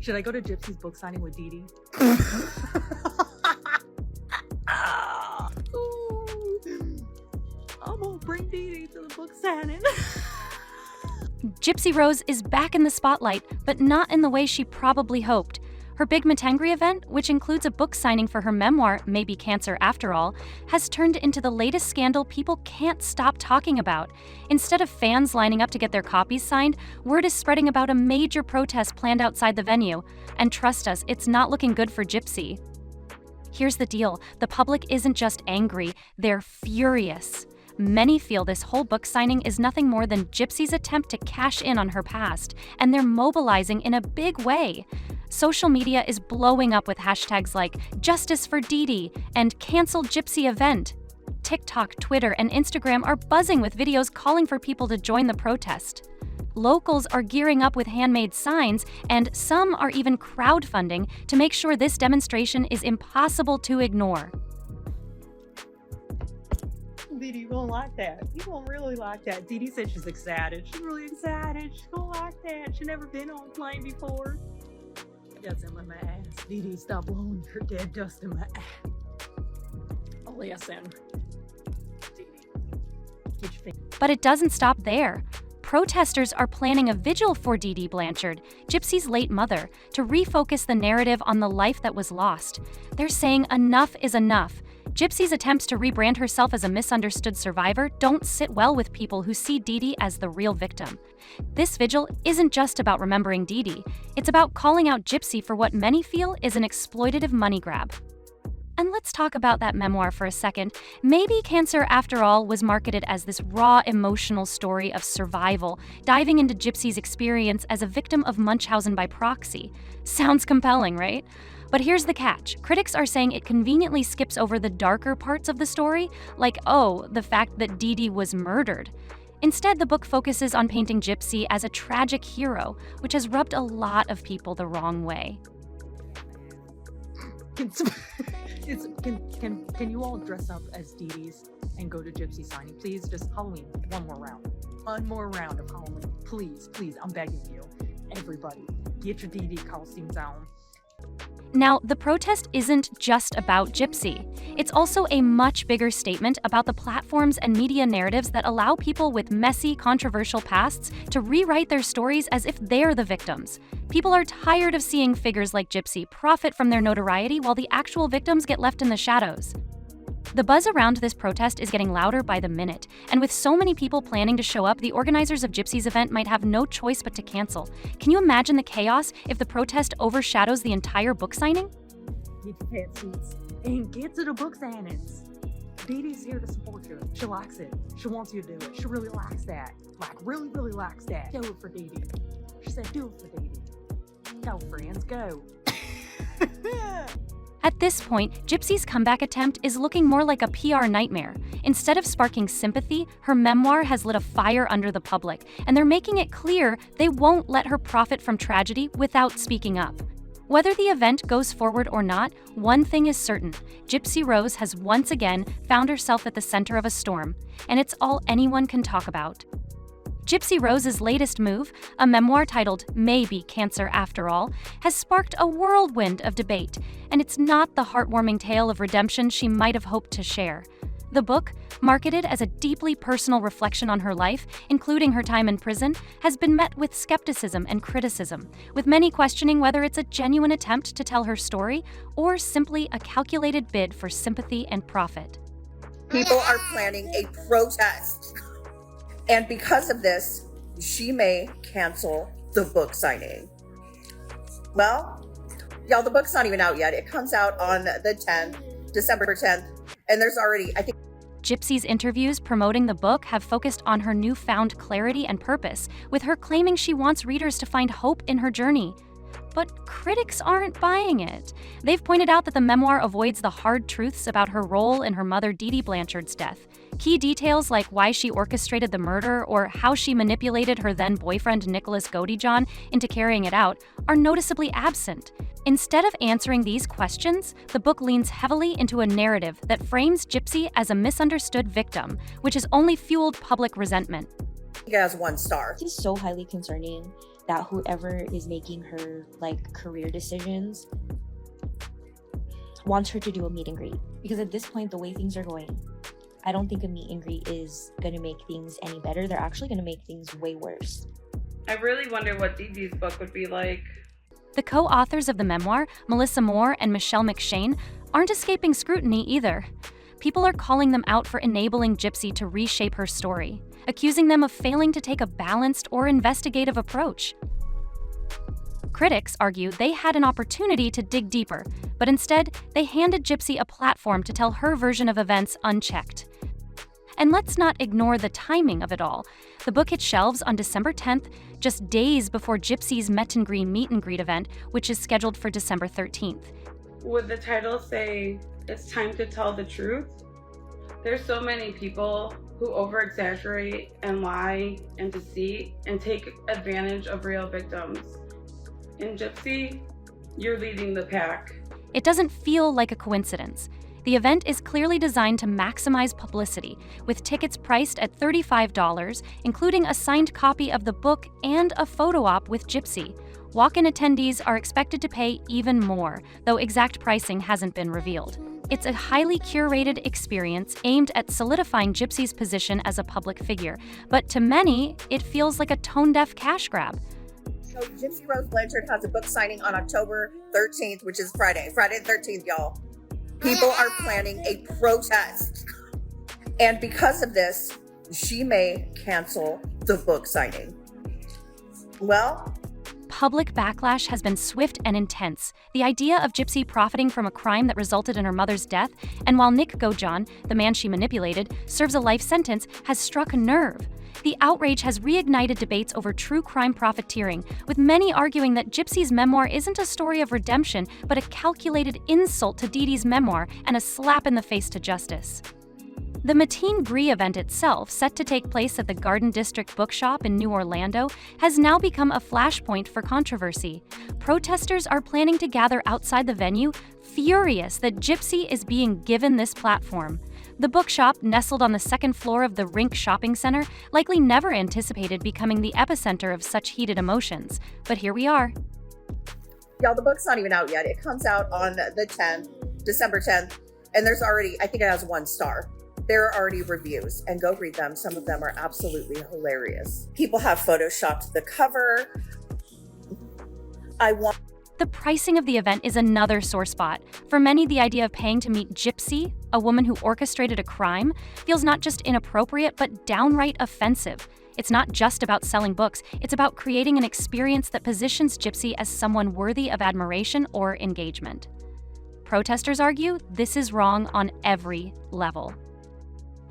Should I go to Gypsy's book signing with Dee Dee? I'm gonna bring Dee Dee to the book signing. Gypsy-Rose is back in the spotlight, but not in the way she probably hoped. Her big Matangri event, which includes a book signing for her memoir, Maybe Cancer After All, has turned into the latest scandal people can't stop talking about. Instead of fans lining up to get their copies signed, word is spreading about a major protest planned outside the venue. And trust us, it's not looking good for Gypsy. Here's the deal, the public isn't just angry, they're furious. Many feel this whole book signing is nothing more than Gypsy's attempt to cash in on her past, and they're mobilizing in a big way. Social media is blowing up with hashtags like Justice for Dee Dee and Cancel Gypsy Event. TikTok, Twitter, and Instagram are buzzing with videos calling for people to join the protest. Locals are gearing up with handmade signs, and some are even crowdfunding to make sure this demonstration is impossible to ignore. Dee Dee won't like that. You won't really like that. Dee Dee said she's excited. She's really excited. She's gonna like that. She's never been on a plane before. That's in my ass. Dee Dee, stop blowing your dead dust in my ass. Oh, listen. Dee Dee, get your finger. But it doesn't stop there. Protesters are planning a vigil for Dee Dee Blanchard, Gypsy's late mother, to refocus the narrative on the life that was lost. They're saying enough is enough. Gypsy's attempts to rebrand herself as a misunderstood survivor don't sit well with people who see Dee Dee as the real victim. This vigil isn't just about remembering Dee Dee, it's about calling out Gypsy for what many feel is an exploitative money grab. And let's talk about that memoir for a second. Maybe Cancer After All was marketed as this raw emotional story of survival, diving into Gypsy's experience as a victim of Munchausen by proxy. Sounds compelling, right? But here's the catch. Critics are saying it conveniently skips over the darker parts of the story, like, the fact that Dee Dee was murdered. Instead, the book focuses on painting Gypsy as a tragic hero, which has rubbed a lot of people the wrong way. Can you all dress up as Dee Dee's and go to Gypsy signing? Please, just Halloween, one more round. One more round of Halloween. Please, I'm begging you. Everybody, get your Dee Dee costumes on. Now, the protest isn't just about Gypsy. It's also a much bigger statement about the platforms and media narratives that allow people with messy, controversial pasts to rewrite their stories as if they're the victims. People are tired of seeing figures like Gypsy profit from their notoriety while the actual victims get left in the shadows. The buzz around this protest is getting louder by the minute, and with so many people planning to show up, the organizers of Gypsy's event might have no choice but to cancel. Can you imagine the chaos if the protest overshadows the entire book signing? Get your pantsuits and get to the book signings. Dee Dee's here to support you. She likes it. She wants you to do it. She really likes that. Really likes that. Do it for Dee Dee. She said, do it for Dee Dee. Go, friends, go. At this point, Gypsy's comeback attempt is looking more like a PR nightmare. Instead of sparking sympathy, her memoir has lit a fire under the public, and they're making it clear they won't let her profit from tragedy without speaking up. Whether the event goes forward or not, one thing is certain: Gypsy-Rose has once again found herself at the center of a storm, and it's all anyone can talk about. Gypsy-Rose's latest move, a memoir titled Maybe Cancer After All, has sparked a whirlwind of debate, and it's not the heartwarming tale of redemption she might have hoped to share. The book, marketed as a deeply personal reflection on her life, including her time in prison, has been met with skepticism and criticism, with many questioning whether it's a genuine attempt to tell her story or simply a calculated bid for sympathy and profit. People are planning a protest. And because of this, she may cancel the book signing. Well, y'all, the book's not even out yet. It comes out on the 10th, December 10th. And there's already, I think... Gypsy's interviews promoting the book have focused on her newfound clarity and purpose, with her claiming she wants readers to find hope in her journey. But critics aren't buying it. They've pointed out that the memoir avoids the hard truths about her role in her mother Dee Dee Blanchard's death. Key details like why she orchestrated the murder or how she manipulated her then-boyfriend Nicholas Godejohn into carrying it out are noticeably absent. Instead of answering these questions, the book leans heavily into a narrative that frames Gypsy as a misunderstood victim, which has only fueled public resentment. think it has 1 star. It's so highly concerning that whoever is making her career decisions wants her to do a meet and greet, because at this point, the way things are going, I don't think a meet and greet is going to make things any better. They're actually going to make things way worse. I really wonder what Dee Dee's book would be like. The co-authors of the memoir, Melissa Moore and Michelle McShane, aren't escaping scrutiny either. People are calling them out for enabling Gypsy to reshape her story, accusing them of failing to take a balanced or investigative approach. Critics argue they had an opportunity to dig deeper, but instead, they handed Gypsy a platform to tell her version of events unchecked. And let's not ignore the timing of it all. The book hit shelves on December 10th, just days before Gypsy's meet and greet event, which is scheduled for December 13th. Would the title say, "It's time to tell the truth"? There's so many people who over-exaggerate and lie and deceit and take advantage of real victims. In Gypsy, you're leading the pack. It doesn't feel like a coincidence. The event is clearly designed to maximize publicity, with tickets priced at $35, including a signed copy of the book and a photo op with Gypsy. Walk-in attendees are expected to pay even more, though exact pricing hasn't been revealed. It's a highly curated experience aimed at solidifying Gypsy's position as a public figure, but to many, it feels like a tone-deaf cash grab. So Gypsy-Rose Blanchard has a book signing on October 13th, which is Friday the 13th, y'all. People are planning a protest. And because of this, she may cancel the book signing. Well, Public backlash has been swift and intense. The idea of Gypsy profiting from a crime that resulted in her mother's death, and while Nick Gojan, the man she manipulated, serves a life sentence, has struck a nerve. The outrage has reignited debates over true crime profiteering, with many arguing that Gypsy's memoir isn't a story of redemption, but a calculated insult to Dee Dee's memoir and a slap in the face to justice. The Mateen Gree event itself, set to take place at the Garden District Bookshop in New Orlando, has now become a flashpoint for controversy. Protesters are planning to gather outside the venue, furious that Gypsy is being given this platform. The bookshop, nestled on the second floor of the Rink Shopping Center, likely never anticipated becoming the epicenter of such heated emotions. But here we are. y'all, the book's not even out yet. It comes out on the 10th, December 10th, and there's already, I think it has 1 star. There are already reviews, and go read them. Some of them are absolutely hilarious. People have photoshopped the cover. The pricing of the event is another sore spot. For many, the idea of paying to meet Gypsy, a woman who orchestrated a crime, feels not just inappropriate, but downright offensive. It's not just about selling books, it's about creating an experience that positions Gypsy as someone worthy of admiration or engagement. Protesters argue this is wrong on every level.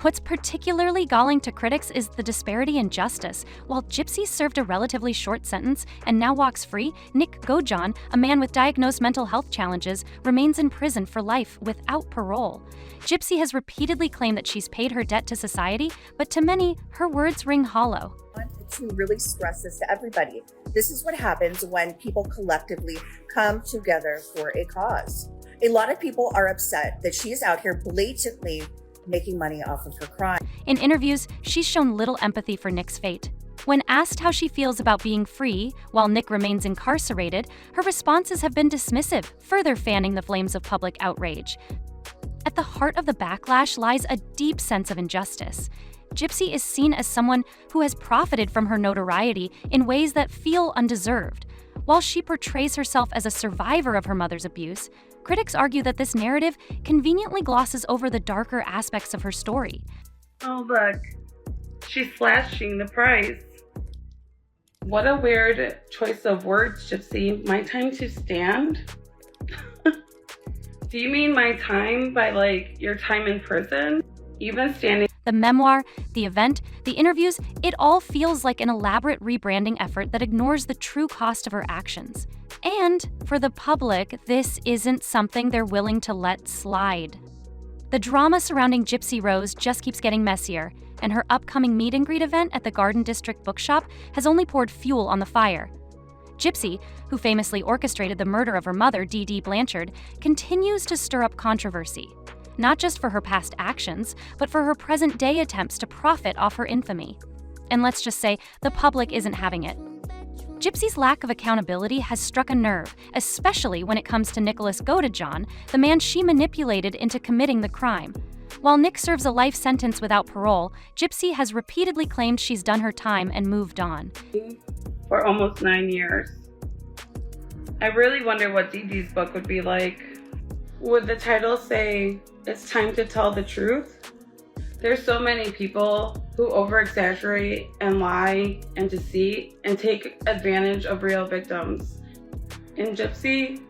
What's particularly galling to critics is the disparity in justice. While Gypsy served a relatively short sentence and now walks free, Nick Gojan, a man with diagnosed mental health challenges, remains in prison for life without parole. Gypsy has repeatedly claimed that she's paid her debt to society, but to many, her words ring hollow. I want to really stress this to everybody. This is what happens when people collectively come together for a cause. A lot of people are upset that she is out here blatantly making money off of her crime. In interviews, she's shown little empathy for Nick's fate. When asked how she feels about being free while Nick remains incarcerated, her responses have been dismissive, further fanning the flames of public outrage. At the heart of the backlash lies a deep sense of injustice. Gypsy is seen as someone who has profited from her notoriety in ways that feel undeserved. While she portrays herself as a survivor of her mother's abuse, critics argue that this narrative conveniently glosses over the darker aspects of her story. Oh, look. She's slashing the price. What a weird choice of words, Gypsy. My time to stand? Do you mean my time by, your time in prison? You've been standing. The memoir, the event, the interviews, it all feels like an elaborate rebranding effort that ignores the true cost of her actions. And for the public, this isn't something they're willing to let slide. The drama surrounding Gypsy-Rose just keeps getting messier, and her upcoming meet and greet event at the Garden District Bookshop has only poured fuel on the fire. Gypsy, who famously orchestrated the murder of her mother, Dee Dee Blanchard, continues to stir up controversy. Not just for her past actions, but for her present-day attempts to profit off her infamy. and let's just say the public isn't having it. Gypsy's lack of accountability has struck a nerve, especially when it comes to Nicholas Godejohn, the man she manipulated into committing the crime. While Nick serves a life sentence without parole, Gypsy has repeatedly claimed she's done her time and moved on. For almost 9 years. I really wonder what Dee Dee's book would be like. Would the title say, "It's time to tell the truth"? There's so many people who over-exaggerate and lie and deceit and take advantage of real victims. And Gypsy,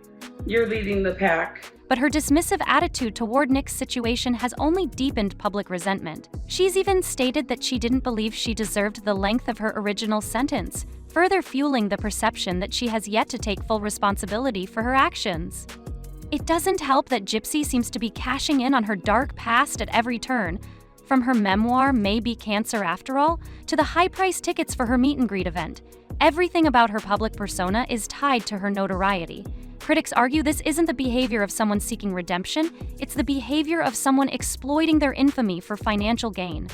you're leading the pack. But her dismissive attitude toward Nick's situation has only deepened public resentment. She's even stated that she didn't believe she deserved the length of her original sentence, further fueling the perception that she has yet to take full responsibility for her actions. It doesn't help that Gypsy seems to be cashing in on her dark past at every turn, from her memoir, Maybe Cancer After All, to the high-priced tickets for her meet-and-greet event. Everything about her public persona is tied to her notoriety. Critics argue this isn't the behavior of someone seeking redemption, it's the behavior of someone exploiting their infamy for financial gain.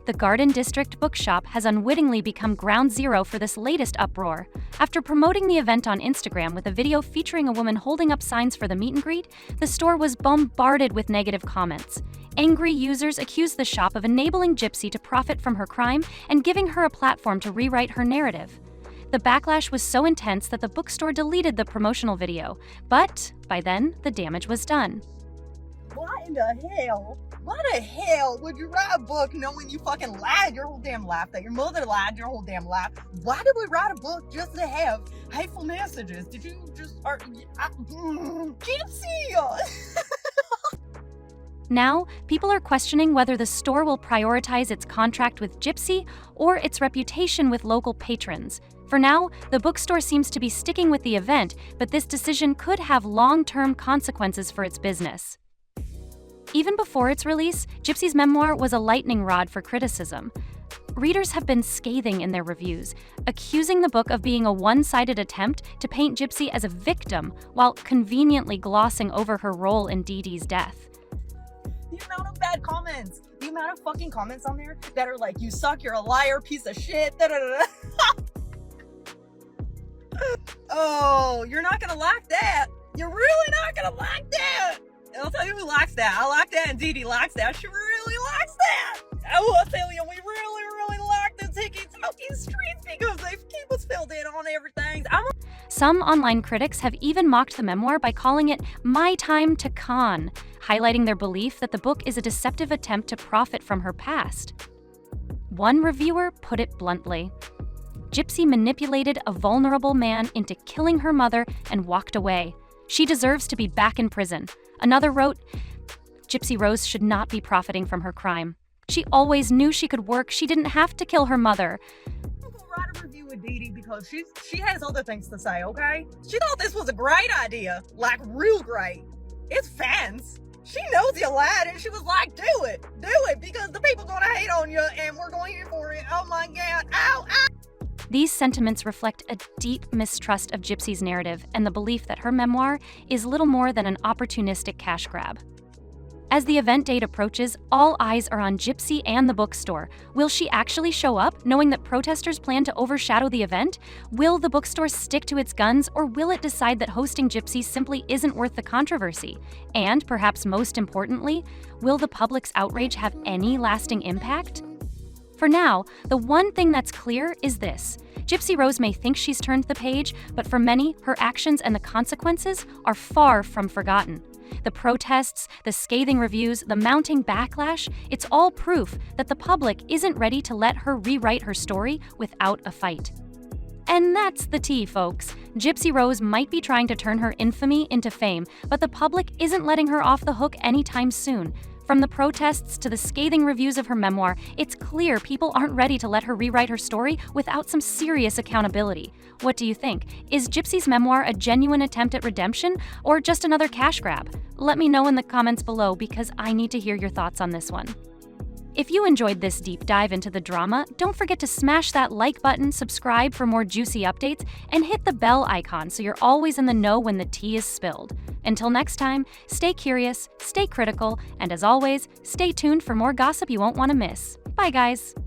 The Garden District Bookshop has unwittingly become ground zero for this latest uproar. After promoting the event on Instagram with a video featuring a woman holding up signs for the meet and greet, the store was bombarded with negative comments. Angry users accused the shop of enabling Gypsy to profit from her crime and giving her a platform to rewrite her narrative. The backlash was so intense that the bookstore deleted the promotional video, but by then, the damage was done. Why in the hell? Why the hell would you write a book knowing you fucking lied your whole damn life, that your mother lied your whole damn life? Why did we write a book just to have hateful messages? Did you just... Gypsy! Now, people are questioning whether the store will prioritize its contract with Gypsy or its reputation with local patrons. For now, the bookstore seems to be sticking with the event, but this decision could have long-term consequences for its business. Even before its release, Gypsy's memoir was a lightning rod for criticism. Readers have been scathing in their reviews, accusing the book of being a one-sided attempt to paint Gypsy as a victim while conveniently glossing over her role in Dee Dee's death. The amount of bad comments, the amount of fucking comments on there that are like, "You suck, you're a liar, piece of shit, da-da-da-da." Oh, you're not gonna like that. You're really not gonna like that. I'll tell you who likes that. I like that, and Dee Dee likes that. She really likes that. I will tell you, we really like the TikTok streets because they keep us filled in on everything. Some online critics have even mocked the memoir by calling it "My Time to Con," highlighting their belief that the book is a deceptive attempt to profit from her past. One reviewer put it bluntly: Gypsy manipulated a vulnerable man into killing her mother and walked away. She deserves to be back in prison. Another wrote, "Gypsy-Rose should not be profiting from her crime. She always knew she could work. She didn't have to kill her mother." I'm gonna write a review with Dee Dee because she has other things to say, okay? She thought this was a great idea, like real great. It's fans. She knows you lied and she was like, do it, because the people gonna hate on you and we're going here for it. Oh my God, ow, ow. These sentiments reflect a deep mistrust of Gypsy's narrative and the belief that her memoir is little more than an opportunistic cash grab. As the event date approaches, all eyes are on Gypsy and the bookstore. Will she actually show up, knowing that protesters plan to overshadow the event? Will the bookstore stick to its guns, or will it decide that hosting Gypsy simply isn't worth the controversy? And, perhaps most importantly, will the public's outrage have any lasting impact? For now, the one thing that's clear is this: Gypsy-Rose may think she's turned the page, but for many, her actions and the consequences are far from forgotten. The protests, the scathing reviews, the mounting backlash, it's all proof that the public isn't ready to let her rewrite her story without a fight. And that's the tea, folks. Gypsy-Rose might be trying to turn her infamy into fame, but the public isn't letting her off the hook anytime soon. From the protests to the scathing reviews of her memoir, it's clear people aren't ready to let her rewrite her story without some serious accountability. What do you think? Is Gypsy's memoir a genuine attempt at redemption or just another cash grab? Let me know in the comments below because I need to hear your thoughts on this one. If you enjoyed this deep dive into the drama, don't forget to smash that like button, subscribe for more juicy updates, and hit the bell icon so you're always in the know when the tea is spilled. Until next time, stay curious, stay critical, and as always, stay tuned for more gossip you won't want to miss. Bye, guys!